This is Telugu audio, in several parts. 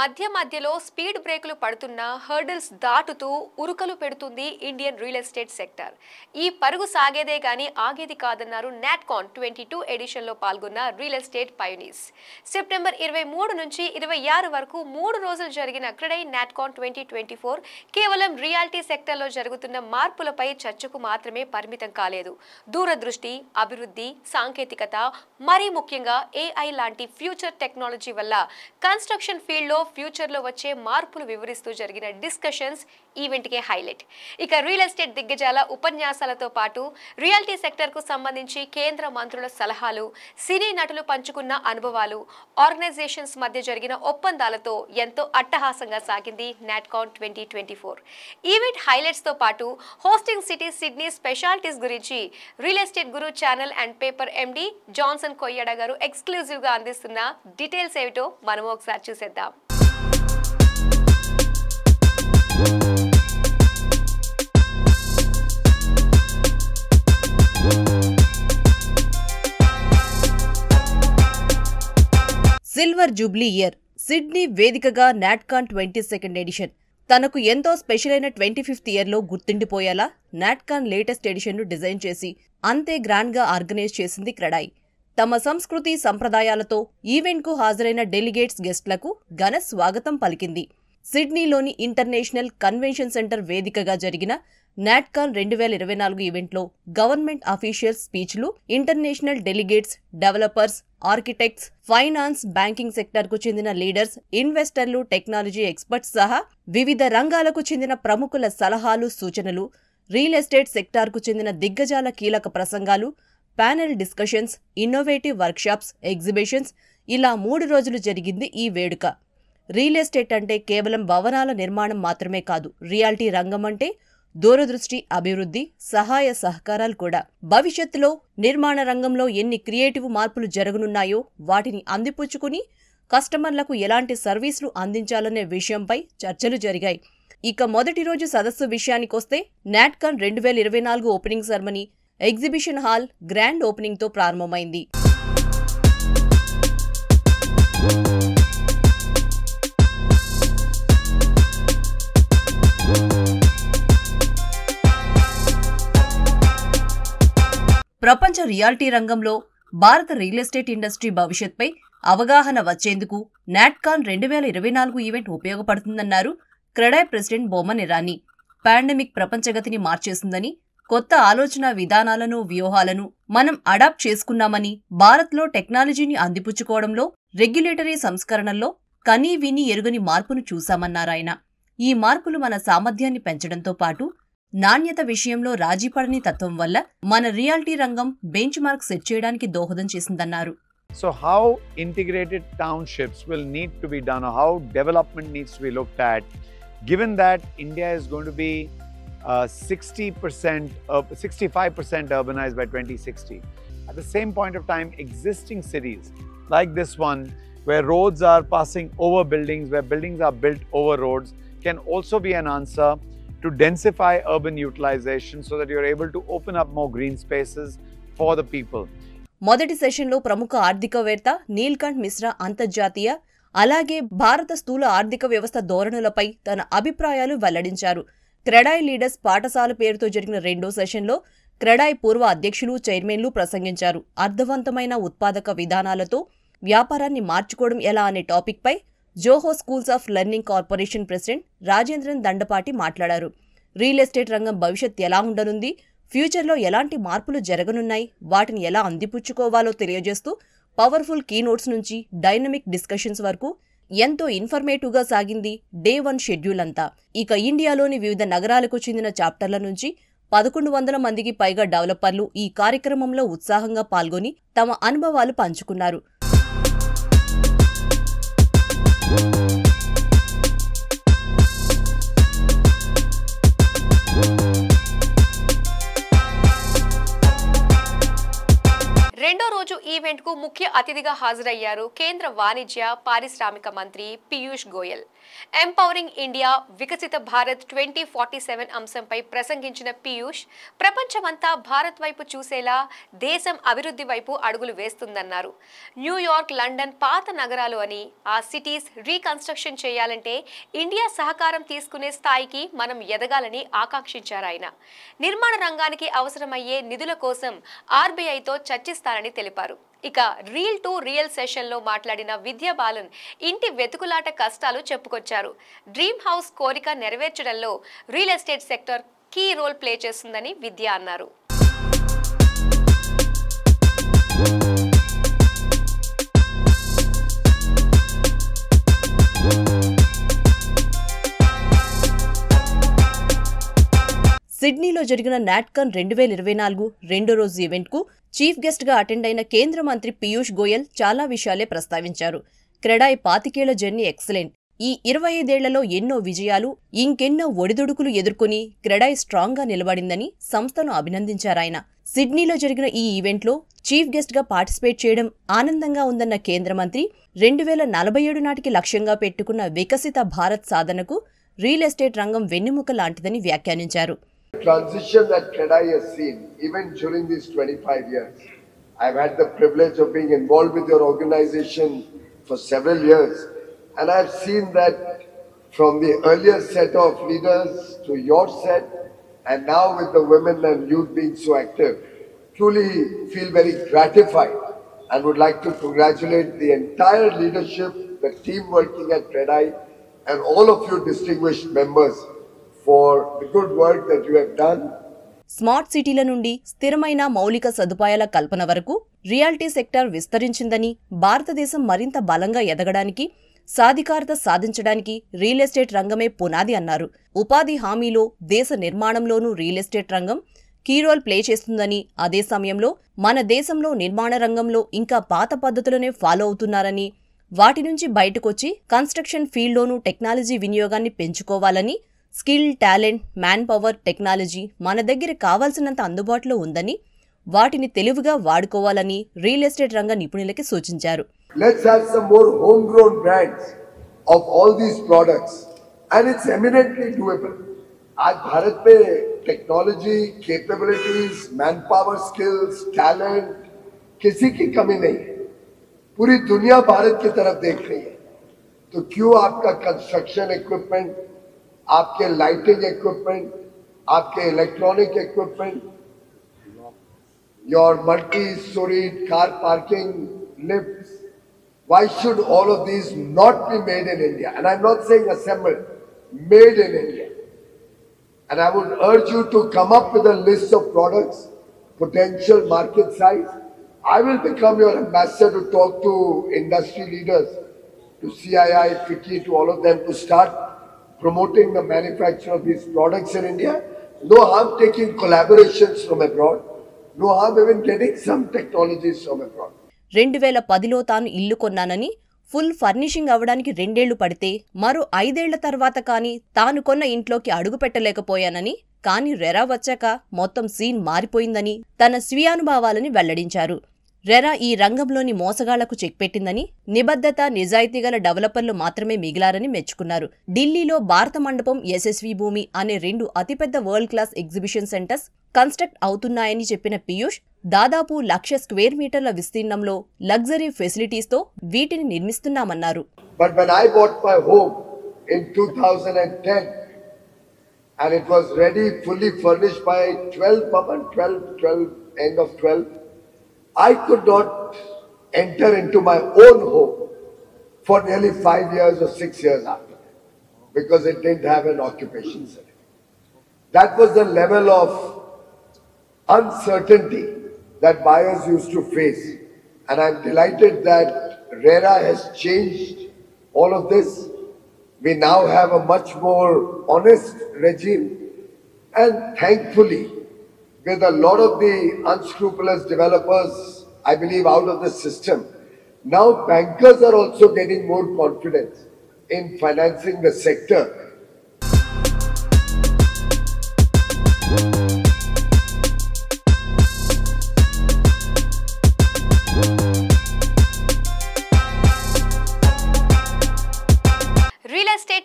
మధ్యలో స్పీడ్ బ్రేకులు పడుతున్న హర్డిల్స్ దాటుతూ ఉరుకలు పెడుతుంది ఇండియన్ రియల్ ఎస్టేట్ సెక్టర్. ఈ పరుగు సాగేదే గాని ఆగేది కాదన్నారు నాట్కాన్ 22 ఎడిషన్ లో పాల్గొన్న రియల్ ఎస్టేట్ పయోనీర్స్. సెప్టెంబర్ 23 నుంచి 26 వరకు 3 రోజులు జరిగిన క్రెడై నాట్కాన్ 2024 కేవలం రియాలిటీ సెక్టర్ లో జరుగుతున్న మార్పులపై చర్చకు మాత్రమే పరిమితం కాలేదు. దూరదృష్టి, అభివృద్ధి, సాంకేతికత, మరీ ముఖ్యంగా AI లాంటి ఫ్యూచర్ టెక్నాలజీ వల్ల కన్స్ట్రక్షన్ ఫీల్డ్ లో ఫ్యూచర్ లో వచ్చే మార్పులు వివరిస్తూ జరిగిన డిస్కషన్స్ ఈవెంట్ కే హైలైట్. ఇక రియల్ ఎస్టేట్ దిగ్గజాల ఉపన్యాసాలతో పాటు రియాలిటీ సెక్టర్ కు సంబంధించి కేంద్ర మంత్రుల సలహాలు, సినీ నటులు పంచుకున్న అనుభవాలు, ఆర్గనైజేషన్స్ మధ్య జరిగిన ఒప్పందాలతో ఎంతో అట్టహాసంగా సాగింది నాట్కాన్ 2024. ఈవెంట్ హైలైట్స్ తో పాటు హోస్టింగ్ సిటీ సిడ్నీ స్పెషాలిటీస్ గురించి real estate guru channel and paper MD Johnson Koyyada గారు ఎక్స్క్లూజివ్ గా అందిస్తున్న డీటెయిల్స్ ఏమిటో మనం ఒకసారి చూసేద్దాం. సిల్వర్ జూబ్లీ ఇయర్ సిడ్నీ వేదికగా నాట్కాన్ 22nd ఎడిషన్ తనకు ఎంతో స్పెషల్ అయిన 25th ఇయర్లో గుర్తుండిపోయేలా నాట్కాన్ లేటెస్ట్ ఎడిషన్ను డిజైన్ చేసి అంతే గ్రాండ్గా ఆర్గనైజ్ చేసింది క్రెడై. తమ సంస్కృతి సంప్రదాయాలతో ఈవెంట్కు హాజరైన డెలిగేట్స్ గెస్ట్లకు ఘన స్వాగతం పలికింది. సిడ్నీలోని ఇంటర్నేషనల్ కన్వెన్షన్ సెంటర్ వేదికగా జరిగిన నాట్కాన్ 2024 ఈవెంట్లో గవర్నమెంట్ అఫీషియల్స్ స్పీచ్లు, international delegates, developers, architects, finance, banking సెక్టర్కు చెందిన లీడర్స్, ఇన్వెస్టర్లు, టెక్నాలజీ ఎక్స్పర్ట్స్ సహా వివిధ రంగాలకు చెందిన ప్రముఖుల సలహాలు, సూచనలు, రియల్ ఎస్టేట్ సెక్టార్కు చెందిన దిగ్గజాల కీలక ప్రసంగాలు, panel discussions, innovative workshops, exhibitions ఇలా 3 రోజులు జరిగింది ఈ వేడుక. రియల్ ఎస్టేట్ అంటే కేవలం భవనాల నిర్మాణం మాత్రమే కాదు, రియాలిటీ రంగం అంటే దూరదృష్టి, అభివృద్ధి, సహాయ సహకారాలు కూడా. భవిష్యత్తులో నిర్మాణ రంగంలో ఎన్ని క్రియేటివ్ మార్పులు జరగనున్నాయో వాటిని అందిపుచ్చుకుని కస్టమర్లకు ఎలాంటి సర్వీసులు అందించాలనే విషయంపై చర్చలు జరిగాయి. ఇక మొదటి రోజు సదస్సు విషయానికొస్తే Natcon 2024 opening ceremony exhibition hall grand ఓపెనింగ్తో ప్రారంభమైంది. ప్రపంచ రియాలిటీ రంగంలో భారత రియల్ ఎస్టేట్ ఇండస్ట్రీ భవిష్యత్పై అవగాహన వచ్చేందుకు నాట్కాన్ 2024 ఈవెంట్ ఉపయోగపడుతుందన్నారు క్రెడై ప్రెసిడెంట్ బొమన్ ఇరానీ. పాండమిక్ ప్రపంచగతిని మార్చేసిందని, కొత్త ఆలోచన విధానాలను, వ్యూహాలను మనం అడాప్ట్ చేసుకున్నామని, భారత్లో టెక్నాలజీని అందిపుచ్చుకోవడంలో, రెగ్యులేటరీ సంస్కరణల్లో కనీ విని ఎరుగని మార్పును చూశామన్నారాయన. ఈ మార్పులు మన సామర్థ్యాన్ని పెంచడంతో పాటు నాణ్యత విషయంలో రాజీపడని తత్వం వల్ల మన రియాలిటీ రంగం బెంచ్ మార్క్ సెట్ చేయడానికి దోహదం చేసిందన్నారు. So how integrated townships will need to be done, or how development needs to be looked at, given that India is going to be 65% urbanized by 2060. At the same point of time, existing cities like this one, where roads are passing over buildings, where buildings are built over roads, can also be an answer to densify urban utilization so that you're able to open up more green spaces for the people. మొదటి సెషన్లో ప్రముఖ ఆర్థికవేత్త నీల్కంఠ్ మిశ్రా అంతర్జాతీయ, అలాగే భారత స్థూల ఆర్థిక వ్యవస్థ ధోరణులపై తన అభిప్రాయాలు వెల్లడించారు. క్రెడై లీడర్స్ పాఠశాల పేరుతో జరిగిన రెండో సెషన్లో క్రెడై పూర్వ అధ్యక్షులు, చైర్మన్లు ప్రసంగించారు. అర్థవంతమైన ఉత్పాదక విధానాలతో వ్యాపారాన్ని మార్చుకోవడం ఎలా అనే టాపిక్పై Zoho schools of learning corporation president Rajendran Dandapati మాట్లాడారు. రియల్ ఎస్టేట్ రంగం భవిష్యత్ ఎలా ఉండనుంది, ఫ్యూచర్లో ఎలాంటి మార్పులు జరగనున్నాయి, వాటిని ఎలా అందిపుచ్చుకోవాలో తెలియజేస్తూ పవర్ఫుల్ కీనోట్స్ నుంచి డైనమిక్ డిస్కషన్స్ వరకు ఎంతో ఇన్ఫర్మేటివ్గా సాగింది డే 1 షెడ్యూల్ అంతా. ఇక ఇండియాలోని వివిధ నగరాలకు చెందిన చాప్టర్ల నుంచి 1100 మందికి పైగా డెవలపర్లు ఈ కార్యక్రమంలో ఉత్సాహంగా పాల్గొని తమ అనుభవాలు పంచుకున్నారు. రెండో రోజు ఈవెంట్ కు ముఖ్య అతిథిగా హాజరయ్యారు కేంద్ర వాణిజ్య, పారిశ్రామిక మంత్రి పీయూష్ గోయల్. ఎంపవరింగ్ ఇండియా వికసిత భారత్ 2047 అంశంపై ప్రసంగించిన పీయూష్ ప్రపంచమంతా భారత్ వైపు చూసేలా దేశం అభివృద్ధి వైపు అడుగులు వేస్తుందన్నారు. న్యూయార్క్, లండన్ పాత నగరాలు అని ఆ సిటీస్ రీకన్స్ట్రక్షన్ చేయాలంటే ఇండియా సహకారం తీసుకునే స్థాయికి మనం ఎదగాలని ఆకాంక్షించారు ఆయన. నిర్మాణ రంగానికి అవసరమయ్యే నిధుల కోసం ఆర్బీఐతో చర్చిస్తారని తెలిపారు. ఇక రీల్ టు రియల్ సెషన్లో మాట్లాడిన విద్యా బాలన్ ఇంటి వెతుకులాట కష్టాలు చెప్పుకొచ్చారు. డ్రీమ్ హౌస్ కోరిక నెరవేర్చడంలో real estate sector key role play చేస్తుందని విద్య అన్నారు. సిడ్నీలో జరిగిన నాట్కాన్ 2024 రెండో రోజు ఈవెంట్కు చీఫ్ గెస్ట్గా అటెండ్ అయిన కేంద్ర మంత్రి పీయూష్ గోయల్ చాలా విషయాలే ప్రస్తావించారు. క్రెడాయ్ 25 ఏళ్ల జర్నీ ఎక్సలెంట్. ఈ 25 ఏళ్లలో ఎన్నో విజయాలు, ఇంకెన్నో ఒడిదుడుకులు ఎదుర్కొని క్రెడాయ్ స్ట్రాంగ్గా నిలబడిందని సంస్థను అభినందించారాయన. సిడ్నీలో జరిగిన ఈ ఈవెంట్లో చీఫ్ గెస్ట్గా పార్టిసిపేట్ చేయడం ఆనందంగా ఉందన్న కేంద్ర మంత్రి 2047 నాటికి లక్ష్యంగా పెట్టుకున్న వికసిత భారత్ సాధనకు రియల్ ఎస్టేట్ రంగం వెన్నెముక లాంటిదని వ్యాఖ్యానించారు. Transition that CREDAI has seen even during these 25 years. I've had the privilege of being involved with your organization for several years, and I've seen that from the earlier set of leaders to your set, and now with the women and youth being so active, truly feel very gratified and would like to congratulate the entire leadership, the team working at CREDAI, and all of you distinguished members for the good work that you have done. Smart సిటీల నుండి స్థిరమైన మౌలిక సదుపాయాల కల్పన వరకు రియాలిటీ సెక్టార్ విస్తరించిందని, భారతదేశం మరింత బలంగా ఎదగడానికి, సాధికారత సాధించడానికి రియల్ ఎస్టేట్ రంగమే పునాది అన్నారు. ఉపాధి హామీలో, దేశ నిర్మాణంలోనూ రియల్ ఎస్టేట్ రంగం కీ రోల్ ప్లే చేస్తుందని, అదే సమయంలో మన దేశంలో నిర్మాణ రంగంలో ఇంకా పాత పద్ధతులనే ఫాలో అవుతున్నారని, వాటి నుంచి బయటకొచ్చి కన్స్ట్రక్షన్ ఫీల్డ్లోనూ టెక్నాలజీ వినియోగాన్ని పెంచుకోవాలని, skill, talent, man power, technology మన దగ్గర కావాల్సినంత అందుబాటులో ఉందని, వాటిని తెలివిగా వాడుకోవాలని రియల్ ఎస్టేట్ రంగ నిపుణులకి సూచించారు. Let's have some more homegrown brands of all these products, and it's eminently doable. आज भारत में technology, capabilities, man power, skills, talent किसी की कमी नहीं है. पूरी दुनिया भारत की तरफ देख रही है. तो क्यों आपका कंस्ट्रक्शन इक्विपमेंट, आपके लाइटिंग इक्विपमेंट, आपके electronic equipment, your multi-storied car parking, lifts, why should all of these not be made in India? And I'm not saying assembled, made in India. And I would urge you to come up with a list of products, potential market size. I will become your ambassador to talk to industry leaders, to CII, FICCI, to all of them to start promoting the manufacture of these products in India. No harm taking collaborations from abroad. No harm even getting some technologies from abroad. 2010లో తాను ఇల్లు కొన్నానని, ఫుల్ ఫర్నిషింగ్ అవ్వడానికి 2 ఏళ్లు పడితే మరో 5 ఏళ్ల తర్వాత కానీ తాను కొన్న ఇంట్లోకి అడుగు పెట్టలేకపోయానని, కానీ రెరా వచ్చాక మొత్తం సీన్ మారిపోయిందని తన స్వీయానుభవాలని వెల్లడించారు. రెరా ఈ రంగంలోని మోసగాళ్లకు చెక్ పెట్టిందని, నిబద్ధత, నిజాయితీగల డెవలపర్లు మాత్రమే మిగిలారని మెచ్చుకున్నారు. ఢిల్లీలో భారత మండపం, యశస్వి భూమి అనే 2 అతిపెద్ద world class exhibition centres construct అవుతున్నాయని చెప్పిన పీయూష్, దాదాపు 1,00,000 స్క్వేర్ మీటర్ల విస్తీర్ణంలో లగ్జరీ ఫెసిలిటీస్తో వీటిని నిర్మిస్తున్నామన్నారు. But when I bought my home in 2010 and it was ready, fully furnished by 12 end of 12, I could not enter into my own home for nearly 5 years or 6 years after that, because it didn't have an occupation certificate. That was the level of uncertainty that buyers used to face. And I'm delighted that RERA has changed all of this. We now have a much more honest regime, and thankfully, with a lot of the unscrupulous developers, I believe, out of the system, now bankers are also getting more confidence in financing the sector.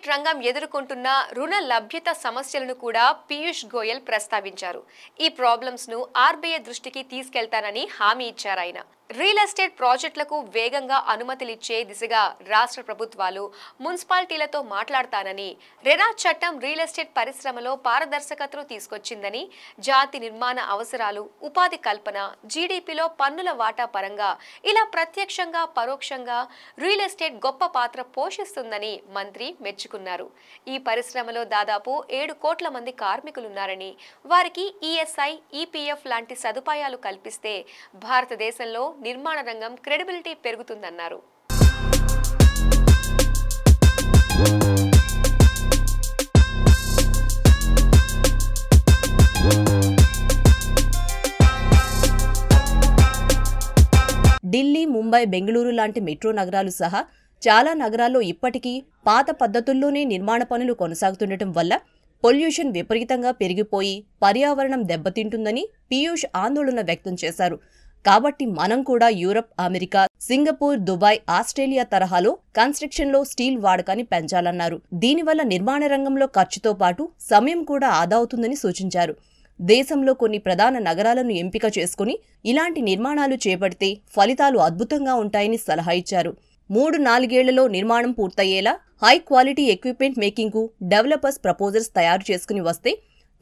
Estate రంగం ఎదుర్కొంటున్న రుణ లభ్యత సమస్యలను కూడా పీయూష్ గోయల్ ప్రస్తావించారు. ఈ ప్రాబ్లమ్స్ ను ఆర్బీఐ దృష్టికి తీసుకెళ్తానని హామీ ఇచ్చారు ఆయన. రియల్ ఎస్టేట్ ప్రాజెక్టులకు వేగంగా అనుమతులిచ్చే దిశగా రాష్ట్ర ప్రభుత్వాలు, మున్సిపాలిటీలతో మాట్లాడతానని, రెరా చట్టం రియల్ ఎస్టేట్ పరిశ్రమలో పారదర్శకతను తీసుకొచ్చిందని, జాతి నిర్మాణ అవసరాలు, ఉపాధి కల్పన, జీడీపీలో పన్నుల వాటా పరంగా ఇలా ప్రత్యక్షంగా పరోక్షంగా రియల్ ఎస్టేట్ గొప్ప పాత్ర పోషిస్తుందని మంత్రి మెచ్చుకున్నారు. ఈ పరిశ్రమలో దాదాపు 7 కోట్ల మంది కార్మికులున్నారని, వారికి ఈఎస్ఐ, ఈపీఎఫ్ లాంటి సదుపాయాలు కల్పిస్తే భారతదేశంలో నిర్మాణ రంగం క్రెడిబిలిటీ పెరుగుతుందన్నారు. ఢిల్లీ, ముంబై, బెంగళూరు లాంటి మెట్రో నగరాలు సహా చాలా నగరాల్లో ఇప్పటికీ పాత పద్ధతుల్లోనే నిర్మాణ పనులు కొనసాగుతుండటం వల్ల పొల్యూషన్ విపరీతంగా పెరిగిపోయి పర్యావరణం దెబ్బతింటుందని పీయూష్ ఆందోళన వ్యక్తం చేశారు. కాబట్టి మనం కూడా Europe, America, Singapore, Dubai, Australia తరహాలో కన్స్ట్రక్షన్లో స్టీల్ వాడకాన్ని పెంచాలన్నారు. దీనివల్ల నిర్మాణ రంగంలో ఖర్చుతో పాటు సమయం కూడా ఆదా అవుతుందని సూచించారు. దేశంలో కొన్ని ప్రధాన నగరాలను ఎంపిక చేసుకుని ఇలాంటి నిర్మాణాలు చేపడితే ఫలితాలు అద్భుతంగా ఉంటాయని సలహా ఇచ్చారు. 3-4 ఏళ్లలో నిర్మాణం పూర్తయ్యేలా హై క్వాలిటీ ఎక్విప్మెంట్ మేకింగ్కు డెవలపర్స్ ప్రపోజల్స్ తయారు చేసుకుని వస్తే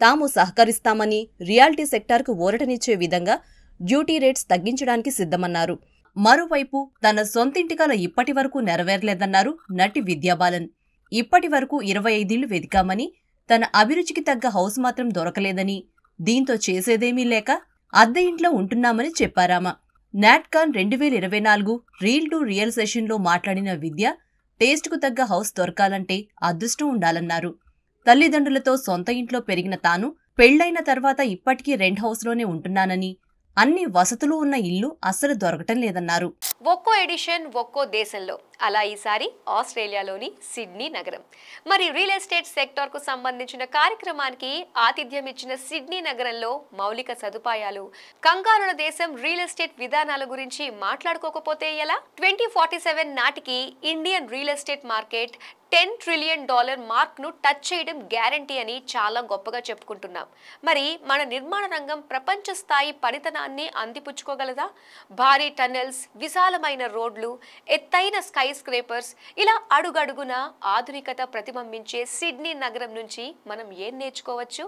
తాము సహకరిస్తామని, రియాలిటీ సెక్టార్కు ఊరటనిచ్చే విధంగా డ్యూటీ రేట్స్ తగ్గించడానికి సిద్ధమన్నారు. మరోవైపు తన సొంతింటి కల ఇప్పటి వరకు నెరవేరలేదన్నారు నటి విద్యాబాలన్. ఇప్పటి వరకు 25 ఇళ్లు వెదికామని, తన అభిరుచికి తగ్గ హౌస్ మాత్రం దొరకలేదని, దీంతో చేసేదేమీ లేక అద్దె ఇంట్లో ఉంటున్నామని చెప్పారామ. నాట్కాన్ 2024 రీల్ టు రియల్ సెషన్లో మాట్లాడిన విద్య, టేస్ట్కు తగ్గ హౌస్ దొరకాలంటే అదృష్టం ఉండాలన్నారు. తల్లిదండ్రులతో సొంత ఇంట్లో పెరిగిన తాను పెళ్లైన తర్వాత ఇప్పటికీ రెంట్ హౌస్లోనే ఉంటున్నానని, అన్ని వసతులు ఉన్న ఇల్లు అస్సలు దొరకటం లేదన్నారు. ఒక్కో ఎడిషన్ ఒక్కో దేశంలో, అలా ఈసారి ఆస్ట్రేలియాలోని సిడ్నీ నగరం. మరి రియల్ ఎస్టేట్ సెక్టార్ కు సంబంధించిన కార్యక్రమానికి ఆతిథ్యం ఇచ్చిన సిడ్నీ నగరంలో మౌలిక సదుపాయాలు, కంగారుల దేశం రియల్ ఎస్టేట్ విధానాల గురించి మాట్లాడుకోకపోతే ఎలా? 2047 నాటికి Indian real estate market $10 trillion mark ను టచ్ చేయడం గ్యారంటీ అని చాలా గొప్పగా చెప్పుకుంటున్నాం. మరి మన నిర్మాణ రంగం ప్రపంచ స్థాయి పనితనాన్ని అందిపుచ్చుకోగలదా? భారీ టన్నెల్స్, విశాలమైన రోడ్లు, ఎత్తైన స్కై స్క్రేపర్స్, ఇలా అడుగడుగున ఆధునికత ప్రతిబింబించే సిడ్నీ నగరం నుంచి మనం ఏం నేర్చుకోవచ్చు?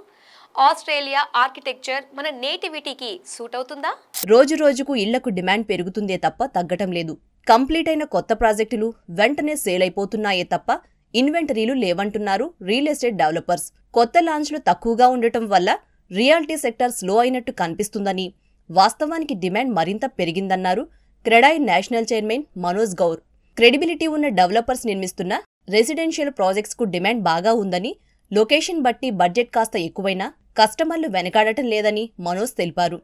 ఆస్ట్రేలియా ఆర్కిటెక్చర్ మన నేటివిటీకి సూట్ అవుతుందా? రోజు రోజుకు ఇళ్లకు డిమాండ్ పెరుగుతుందే తప్ప తగ్గటం లేదు. కంప్లీట్ అయిన కొత్త ప్రాజెక్టులు వెంటనే సేల్ అయిపోతున్నాయే తప్ప ఇన్వెంటరీలు లేవంటున్నారు రియల్ ఎస్టేట్ డెవలపర్స్. కొత్త లాంచ్లు తక్కువగా ఉండటం వల్ల రియాలిటీ సెక్టర్ స్లో అయినట్టు కనిపిస్తుందని, వాస్తవానికి డిమాండ్ మరింత పెరిగిందన్నారు CREDAI national chairman Manoj Gaur. Credibility ఉన్న డెవలపర్స్ నిర్మిస్తున్న రెసిడెన్షియల్ ప్రాజెక్ట్స్ కు డిమాండ్ బాగా ఉందని, లొకేషన్ బట్టి బడ్జెట్ కాస్త ఎక్కువైనా కస్టమర్లు వెనకాడటం లేదని మనోజ్ తెలిపారు.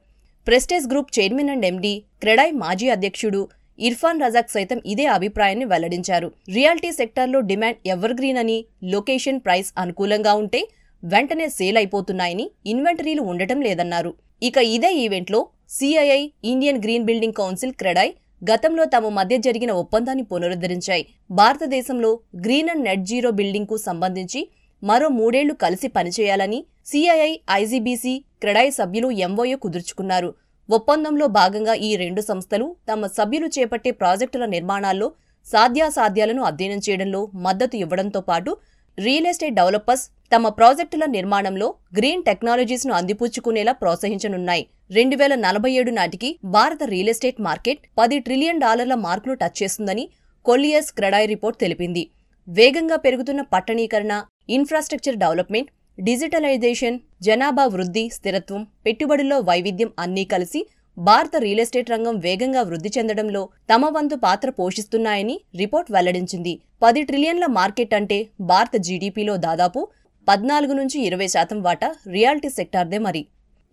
Prestige group chairman and MD, CREDAI మాజీ అధ్యక్షుడు ఇర్ఫాన్ రజాక్ సైతం ఇదే అభిప్రాయాన్ని వెల్లడించారు. రియాలిటీ సెక్టార్లో డిమాండ్ ఎవర్ గ్రీన్ అని, లొకేషన్, ప్రైస్ అనుకూలంగా ఉంటే వెంటనే సేల్ అయిపోతున్నాయని, ఇన్వెంటరీలు ఉండటం లేదన్నారు. ఇక ఇదే ఈవెంట్లో CII, Indian green building council, CREDAI గతంలో తమ మధ్య జరిగిన ఒప్పందాన్ని పునరుద్ధరించాయి. భారతదేశంలో green and net zero building కు సంబంధించి మరో 3 ఏళ్లు కలిసి పనిచేయాలని సిఐఐ, ఐజీబీసీ, క్రెడాయ్ సభ్యులు ఎంఓయూ కుదుర్చుకున్నారు. ఒప్పందంలో భాగంగా ఈ 2 సంస్థలు తమ సభ్యులు చేపట్టే ప్రాజెక్టుల నిర్మాణాల్లో సాధ్యాసాధ్యాలను అధ్యయనం చేయడంలో మద్దతు ఇవ్వడంతో పాటు రియల్ ఎస్టేట్ డెవలపర్స్ తమ ప్రాజెక్టుల నిర్మాణంలో గ్రీన్ టెక్నాలజీస్ ను అందిపుచ్చుకునేలా ప్రోత్సహించనున్నాయి. 2047 నాటికి భారత రియల్ ఎస్టేట్ మార్కెట్ $10 ట్రిలియన్ మార్కును టచ్ చేస్తుందని కొలియర్స్ క్రెడాయ్ రిపోర్ట్ తెలిపింది. వేగంగా పెరుగుతున్న పట్టణీకరణ, ఇన్ఫ్రాస్ట్రక్చర్ డెవలప్మెంట్, డిజిటలైజేషన్, జనాభా వృద్ధి, స్థిరత్వం, పెట్టుబడుల్లో వైవిధ్యం అన్నీ కలిసి భారత రియల్ ఎస్టేట్ రంగం వేగంగా వృద్ధి చెందడంలో తమ వంతు పాత్ర పోషిస్తున్నాయని రిపోర్ట్ వెల్లడించింది. 10 ట్రిలియన్ల మార్కెట్ అంటే భారత జీడీపీలో దాదాపు 14-20% వాటా రియాలిటీ సెక్టార్దే మరి.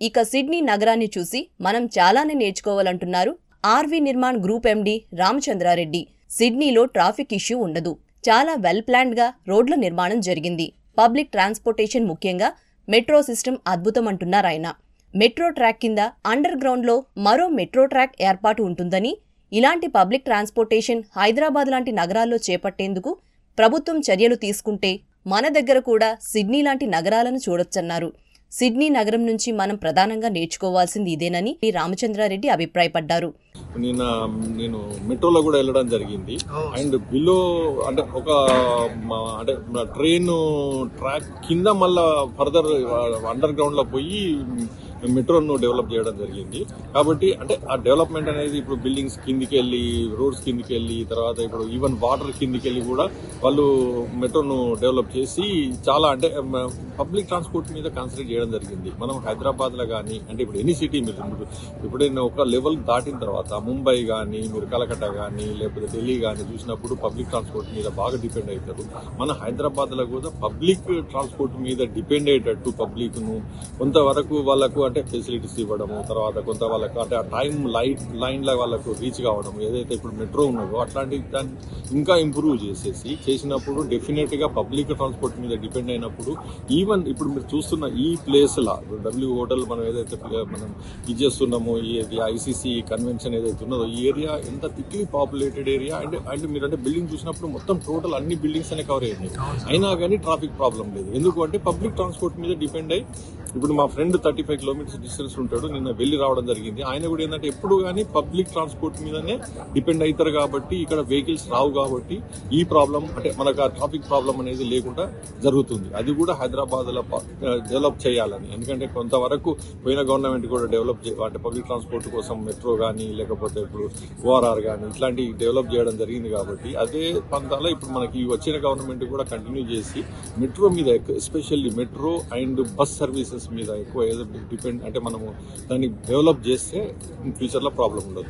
ఇక సిడ్నీ నగరాన్ని చూసి మనం చాలానే నేర్చుకోవాలంటున్నారు ఆర్వీ నిర్మాణ్ గ్రూప్ ఎండీ రామచంద్రారెడ్డి. సిడ్నీలో ట్రాఫిక్ ఇష్యూ ఉండదు. చాలా వెల్ ప్లాన్డ్ గా రోడ్ల నిర్మాణం జరిగింది. పబ్లిక్ ట్రాన్స్పోర్టేషన్, ముఖ్యంగా మెట్రో సిస్టమ్ అద్భుతమంటున్నారాయన. మెట్రో ట్రాక్ కింద అండర్ గ్రౌండ్ లో మరో మెట్రో ట్రాక్ ఏర్పాటు ఉంటుందని, ఇలాంటి పబ్లిక్ ట్రాన్స్పోర్టేషన్ హైదరాబాద్ లాంటి నగరాల్లో చేపట్టేందుకు ప్రభుత్వం చర్యలు తీసుకుంటే మన దగ్గర కూడా సిడ్నీ లాంటి నగరాలను చూడొచ్చన్నారు. సిడ్నీ నగరం నుంచి మనం ప్రధానంగా నేర్చుకోవాల్సింది ఇదేనని రామచంద్రారెడ్డి అభిప్రాయపడ్డారు. నేను మెట్రోలో కూడా వెళ్ళడం జరిగింది. అండ్ బిలో అంటే ఒక అంటే ట్రైన్ ట్రాక్ కింద మళ్ళా ఫర్దర్ అండర్ గ్రౌండ్ లో పోయి మెట్రోను డెవలప్ చేయడం జరిగింది. కాబట్టి అంటే ఆ డెవలప్మెంట్ అనేది ఇప్పుడు బిల్డింగ్స్ కిందికి వెళ్ళి, రోడ్స్ కిందికి వెళ్ళి, తర్వాత ఇప్పుడు ఈవెన్ వాటర్ కిందికి వెళ్ళి కూడా వాళ్ళు మెట్రోను డెవలప్ చేసి చాలా అంటే పబ్లిక్ ట్రాన్స్పోర్ట్ మీద కాన్సన్ట్రేట్ చేయడం జరిగింది. మనం హైదరాబాద్ లో కానీ అంటే ఇప్పుడు ఎనీ సిటీ మీరు ఎప్పుడైనా ఒక లెవెల్ దాటిన తర్వాత ముంబై కానీ, మీరు కలకత్తా కానీ, లేకపోతే ఢిల్లీ కానీ చూసినప్పుడు పబ్లిక్ ట్రాన్స్పోర్ట్ మీద బాగా డిపెండ్ అవుతారు. మన హైదరాబాద్ లో కూడా పబ్లిక్ ట్రాన్స్పోర్ట్ మీద డిపెండ్ అయ్యేటట్టు పబ్లిక్ ను కొంతవరకు వాళ్ళకు అంటే ఫెసిలిటీస్ ఇవ్వడము, తర్వాత కొంత వాళ్ళకు అంటే ఆ టైం లైన్ లో వాళ్ళకు రీచ్ కావడం, ఏదైతే ఇప్పుడు మెట్రో ఉన్నదో అట్లాంటి దాన్ని ఇంకా ఇంప్రూవ్ చేసినప్పుడు డెఫినెట్ గా పబ్లిక్ ట్రాన్స్పోర్ట్ మీద డిపెండ్ అయినప్పుడు ఈవెన్ ఇప్పుడు మీరు చూస్తున్న ఈ ప్లేస్ లా డబ్ల్యూ హోటల్ మనం ఏదైతే మనం ఇది చేస్తున్నామో, ఈ ఐసీసీ కన్వెన్షన్ ఏదైతే ఉన్నదో ఈ ఏరియా ఎంత థిక్లీ పాపులేటెడ్ ఏరియా. అండ్ మీరు అంటే బిల్డింగ్ చూసినప్పుడు మొత్తం టోటల్ అన్ని బిల్డింగ్స్ అనే కవర్ అయ్యాయి. అయినా కానీ ట్రాఫిక్ ప్రాబ్లం లేదు. ఎందుకు అంటే పబ్లిక్ ట్రాన్స్పోర్ట్ మీద డిపెండ్ అయ్యి ఇప్పుడు మా ఫ్రెండ్ 35 కిలోమీటర్స్ డిస్టెన్స్ ఉంటాడు, నిన్న వెళ్ళి రావడం జరిగింది. ఆయన కూడా ఏంటంటే ఎప్పుడు కానీ పబ్లిక్ ట్రాన్స్పోర్ట్ మీదనే డిపెండ్ అవుతారు. కాబట్టి ఇక్కడ వెహికల్స్ రావు కాబట్టి ఈ ప్రాబ్లం అంటే మనకు ఆ ట్రాఫిక్ ప్రాబ్లం అనేది లేకుండా జరుగుతుంది. అది కూడా హైదరాబాద్ లో డెవలప్ చేయాలని, ఎందుకంటే కొంతవరకు పోయిన గవర్నమెంట్ కూడా డెవలప్ అంటే పబ్లిక్ ట్రాన్స్పోర్ట్ కోసం మెట్రో కానీ లేకపోతే ఇప్పుడు ఓఆర్ఆర్ కానీ ఇట్లాంటి డెవలప్ చేయడం జరిగింది. కాబట్టి అదే పంతాలో ఇప్పుడు మనకి వచ్చిన గవర్నమెంట్ కూడా కంటిన్యూ చేసి మెట్రో మీద especially metro and bus services మీద ఎక్కువ డిపెండ్ అంటే మనము దాన్ని డెవలప్ చేస్తే ఫ్యూచర్ లో ప్రాబ్లం ఉండదు.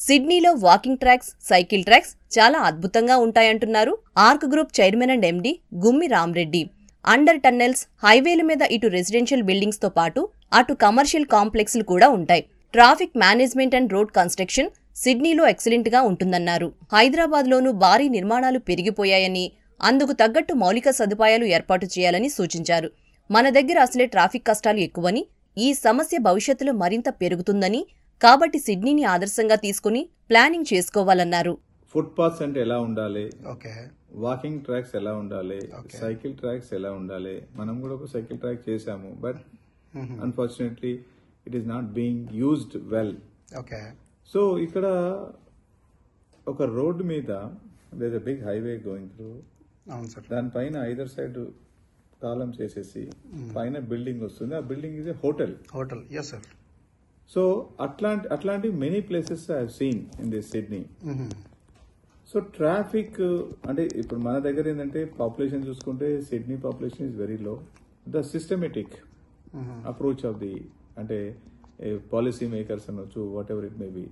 సిడ్నీలో వాకింగ్ ట్రాక్స్, సైకిల్ ట్రాక్స్ చాలా అద్భుతంగా ఉంటాయంటున్నారు Ark group chairman and MD Gummi Rama Reddy. Under tunnels, హైవేల మీద ఇటు రెసిడెన్షియల్ బిల్డింగ్స్ తో పాటు అటు కమర్షియల్ కాంప్లెక్స్లు కూడా ఉంటాయి. Traffic management and road construction సిడ్నీలో ఎక్సలెంట్ గా ఉంటుందన్నారు. హైదరాబాద్ లోనూ భారీ నిర్మాణాలు పెరిగిపోయాయని, అందుకు తగ్గట్టు మౌలిక సదుపాయాలు ఏర్పాటు చేయాలని సూచించారు. మన దగ్గర అసలే ట్రాఫిక్ కష్టాలు ఎక్కువని, ఈ సమస్య భవిష్యత్తులో మరింత పెరుగుతుందని, కాబట్టి సిడ్నీని ఆదర్శంగా తీసుకుని ప్లానింగ్ చేసుకోవాలన్నారు. ఫుట్ పాత్స్ అంటే ఎలా ఉండాలి, వాకింగ్ ట్రాక్స్ ఎలా ఉండాలి, సైకిల్ ట్రాక్స్ ఎలా ఉండాలి. మనం కూడా ఒక సైకిల్ ట్రాక్ చేశాము, but unfortunately it is not being used well. So ఇక్కడ ఒక రోడ్ మీద there big highway going through, దానిపైన ఐదర్ సైడ్ కాలమ్స్ వేసేసి పైన బిల్డింగ్ వస్తుంది. ఆ building is a hotel. Yes sir. So అట్లాంటి many places I have seen in this Sydney. So traffic అంటే ఇప్పుడు మన దగ్గర ఏంటంటే పాపులేషన్ చూసుకుంటే Sydney population is very low. The systematic approach of the అంటే పాలసీ మేకర్స్ అనొచ్చు, what ever it may be,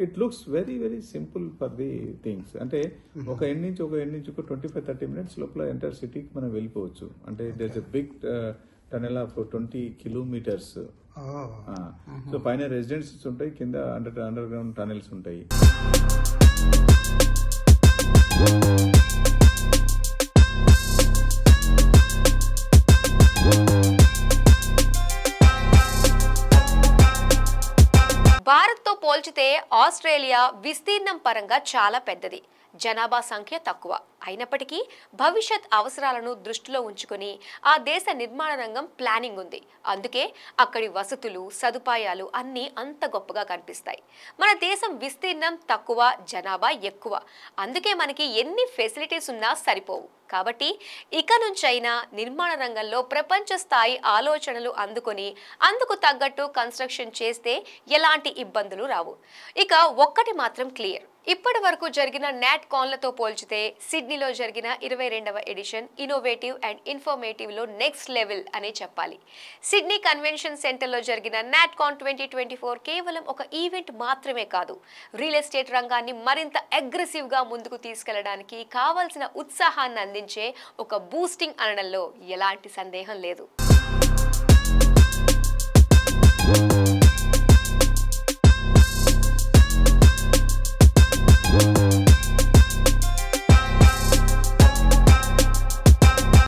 it looks very very simple for the things. అంటే ఒక ఎండ్ నుంచి ఒక 25-30 minutes లోపల ఎంటైర్ సిటీకి మనం వెళ్ళిపోవచ్చు. అంటే there a big tunnel of 20 kilometers. So పైన రెసిడెన్సీస్ ఉంటాయి, కింద అండర్ గ్రౌండ్ టనెల్స్ ఉంటాయి. భారత్తో పోల్చితే ఆస్ట్రేలియా విస్తీర్ణం పరంగా చాలా పెద్దది, జనాభా సంఖ్య తక్కువ. అయినప్పటికీ భవిష్యత్ అవసరాలను దృష్టిలో ఉంచుకుని ఆ దేశ నిర్మాణ రంగం ప్లానింగ్ ఉంది. అందుకే అక్కడి వసతులు, సదుపాయాలు అన్నీ అంత గొప్పగా కనిపిస్తాయి. మన దేశం విస్తీర్ణం తక్కువ, జనాభా ఎక్కువ. అందుకే మనకి ఎన్ని ఫెసిలిటీస్ ఉన్నా సరిపోవు. కాబట్టి ఇక నుంచైనా నిర్మాణ రంగంలో ప్రపంచ స్థాయి ఆలోచనలు అందుకొని అందుకు తగ్గట్టు కన్స్ట్రక్షన్ చేస్తే ఎలాంటి ఇబ్బందులు రావు. ఇక ఒక్కటి మాత్రం క్లియర్, ఇప్పటి వరకు జరిగిన నాట్ కాన్లతో పోల్చితే సిడ్నీలో జరిగిన 22వ ఎడిషన్ ఇన్నోవేటివ్ అండ్ ఇన్ఫర్మేటివ్ లో నెక్స్ట్ లెవెల్ అనే చెప్పాలి. సిడ్నీ కన్వెన్షన్ సెంటర్లో జరిగిన నాట్ కాన్ 2024 కేవలం ఒక ఈవెంట్ మాత్రమే కాదు, రియల్ ఎస్టేట్ రంగాన్ని మరింత అగ్రెసివ్ గా ముందుకు తీసుకెళ్లడానికి కావాల్సిన ఉత్సాహాన్ని అందించే ఒక బూస్టింగ్ అనడంలో ఎలాంటి సందేహం లేదు.